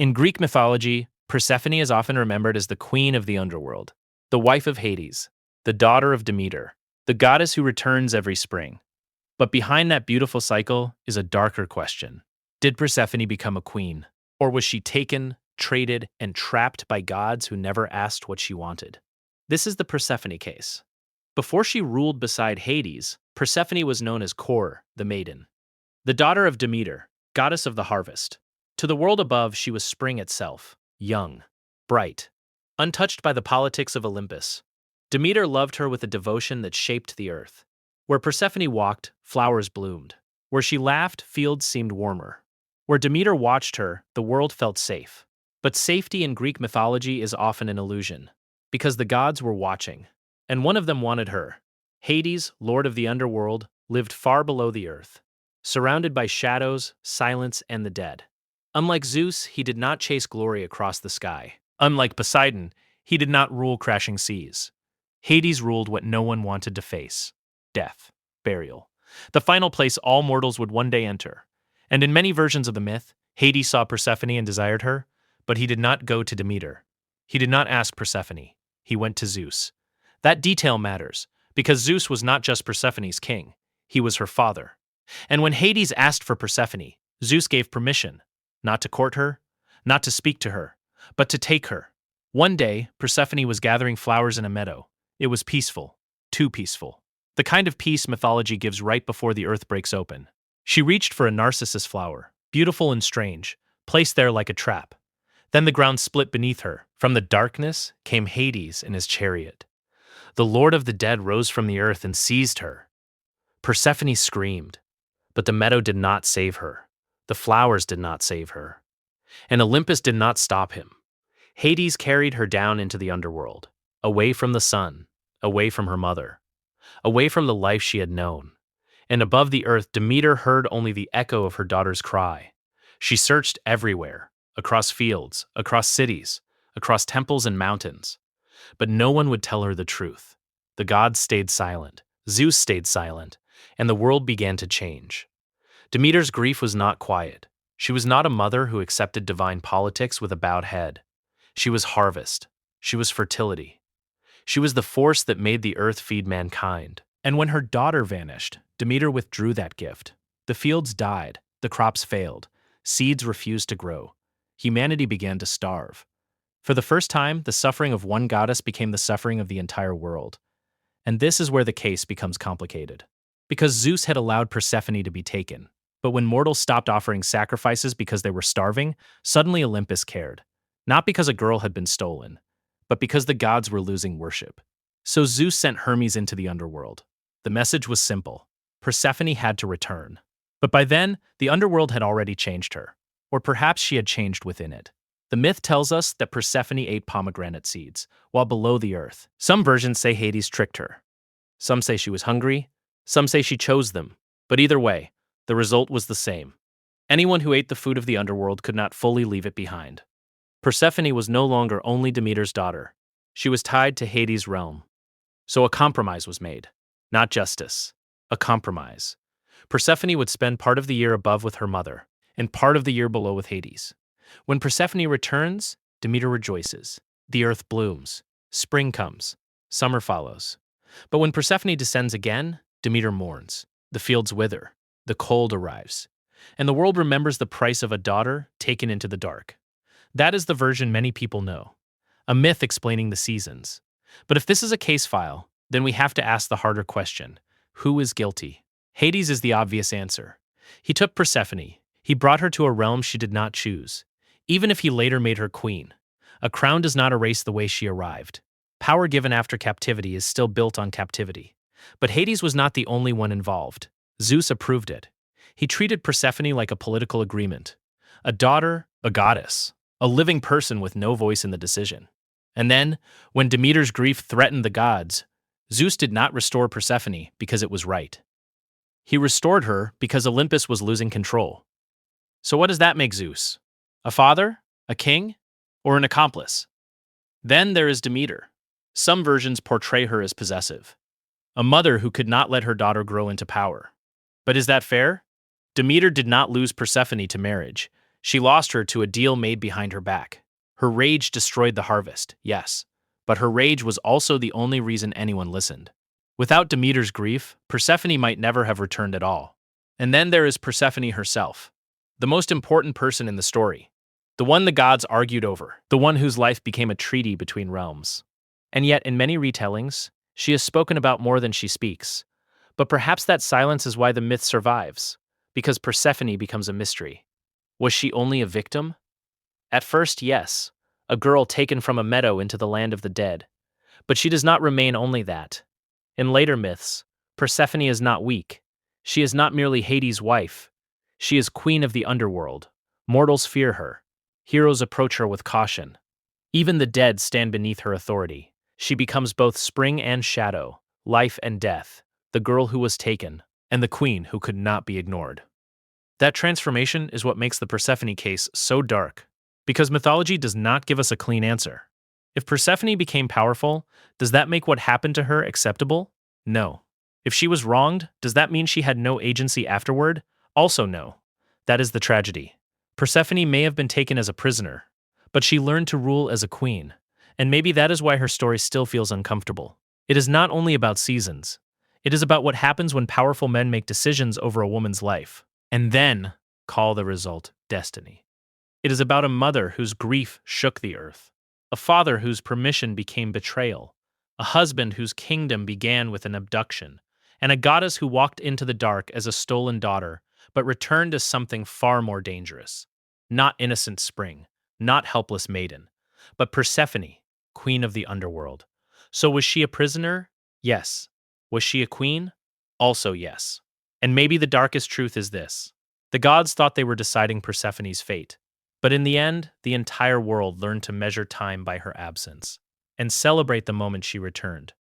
In Greek mythology, Persephone is often remembered as the queen of the underworld, the wife of Hades, the daughter of Demeter, the goddess who returns every spring. But behind that beautiful cycle is a darker question. Did Persephone become a queen? Or was she taken, traded, and trapped by gods who never asked what she wanted? This is the Persephone case. Before she ruled beside Hades, Persephone was known as Kor, the maiden, the daughter of Demeter, goddess of the harvest. To the world above, she was spring itself, young, bright, untouched by the politics of Olympus. Demeter loved her with a devotion that shaped the earth. Where Persephone walked, flowers bloomed. Where she laughed, fields seemed warmer. Where Demeter watched her, the world felt safe. But safety in Greek mythology is often an illusion, because the gods were watching, and one of them wanted her. Hades, lord of the underworld, lived far below the earth, surrounded by shadows, silence, and the dead. Unlike Zeus, he did not chase glory across the sky. Unlike Poseidon, he did not rule crashing seas. Hades ruled what no one wanted to face: death, burial, the final place all mortals would one day enter. And in many versions of the myth, Hades saw Persephone and desired her, but he did not go to Demeter. He did not ask Persephone. He went to Zeus. That detail matters, because Zeus was not just Persephone's king, he was her father. And when Hades asked for Persephone, Zeus gave permission, not to court her, not to speak to her, but to take her. One day, Persephone was gathering flowers in a meadow. It was peaceful, too peaceful. The kind of peace mythology gives right before the earth breaks open. She reached for a narcissus flower, beautiful and strange, placed there like a trap. Then the ground split beneath her. From the darkness came Hades in his chariot. The lord of the dead rose from the earth and seized her. Persephone screamed, but the meadow did not save her. The flowers did not save her. And Olympus did not stop him. Hades carried her down into the underworld, away from the sun, away from her mother, away from the life she had known. And above the earth, Demeter heard only the echo of her daughter's cry. She searched everywhere, across fields, across cities, across temples and mountains. But no one would tell her the truth. The gods stayed silent, Zeus stayed silent, and the world began to change. Demeter's grief was not quiet. She was not a mother who accepted divine politics with a bowed head. She was harvest. She was fertility. She was the force that made the earth feed mankind. And when her daughter vanished, Demeter withdrew that gift. The fields died, the crops failed, seeds refused to grow. Humanity began to starve. For the first time, the suffering of one goddess became the suffering of the entire world. And this is where the case becomes complicated. Because Zeus had allowed Persephone to be taken. But when mortals stopped offering sacrifices because they were starving, suddenly Olympus cared. Not because a girl had been stolen, but because the gods were losing worship. So Zeus sent Hermes into the underworld. The message was simple: Persephone had to return. But by then, the underworld had already changed her. Or perhaps she had changed within it. The myth tells us that Persephone ate pomegranate seeds, while below the earth. Some versions say Hades tricked her. Some say she was hungry. Some say she chose them. But either way, the result was the same. Anyone who ate the food of the underworld could not fully leave it behind. Persephone was no longer only Demeter's daughter. She was tied to Hades' realm. So a compromise was made. Not justice. A compromise. Persephone would spend part of the year above with her mother, and part of the year below with Hades. When Persephone returns, Demeter rejoices. The earth blooms. Spring comes. Summer follows. But when Persephone descends again, Demeter mourns. The fields wither. The cold arrives. And the world remembers the price of a daughter taken into the dark. That is the version many people know. A myth explaining the seasons. But if this is a case file, then we have to ask the harder question: who is guilty? Hades is the obvious answer. He took Persephone. He brought her to a realm she did not choose. Even if he later made her queen, a crown does not erase the way she arrived. Power given after captivity is still built on captivity. But Hades was not the only one involved. Zeus approved it. He treated Persephone like a political agreement. A daughter, a goddess, a living person with no voice in the decision. And then, when Demeter's grief threatened the gods, Zeus did not restore Persephone because it was right. He restored her because Olympus was losing control. So what does that make Zeus? A father? A king? Or an accomplice? Then there is Demeter. Some versions portray her as possessive. A mother who could not let her daughter grow into power. But is that fair? Demeter did not lose Persephone to marriage. She lost her to a deal made behind her back. Her rage destroyed the harvest, yes, but her rage was also the only reason anyone listened. Without Demeter's grief, Persephone might never have returned at all. And then there is Persephone herself, the most important person in the story, the one the gods argued over, the one whose life became a treaty between realms. And yet, in many retellings, she is spoken about more than she speaks. But perhaps that silence is why the myth survives, because Persephone becomes a mystery. Was she only a victim? At first, yes, a girl taken from a meadow into the land of the dead. But she does not remain only that. In later myths, Persephone is not weak. She is not merely Hades' wife. She is queen of the underworld. Mortals fear her. Heroes approach her with caution. Even the dead stand beneath her authority. She becomes both spring and shadow, life and death, the girl who was taken, and the queen who could not be ignored. That transformation is what makes the Persephone case so dark, because mythology does not give us a clean answer. If Persephone became powerful, does that make what happened to her acceptable? No. If she was wronged, does that mean she had no agency afterward? Also no. That is the tragedy. Persephone may have been taken as a prisoner, but she learned to rule as a queen, and maybe that is why her story still feels uncomfortable. It is not only about seasons. It is about what happens when powerful men make decisions over a woman's life, and then call the result destiny. It is about a mother whose grief shook the earth, a father whose permission became betrayal, a husband whose kingdom began with an abduction, and a goddess who walked into the dark as a stolen daughter, but returned as something far more dangerous. Not innocent spring, not helpless maiden, but Persephone, queen of the underworld. So was she a prisoner? Yes. Was she a queen? Also yes. And maybe the darkest truth is this. The gods thought they were deciding Persephone's fate, but in the end, the entire world learned to measure time by her absence and celebrate the moment she returned.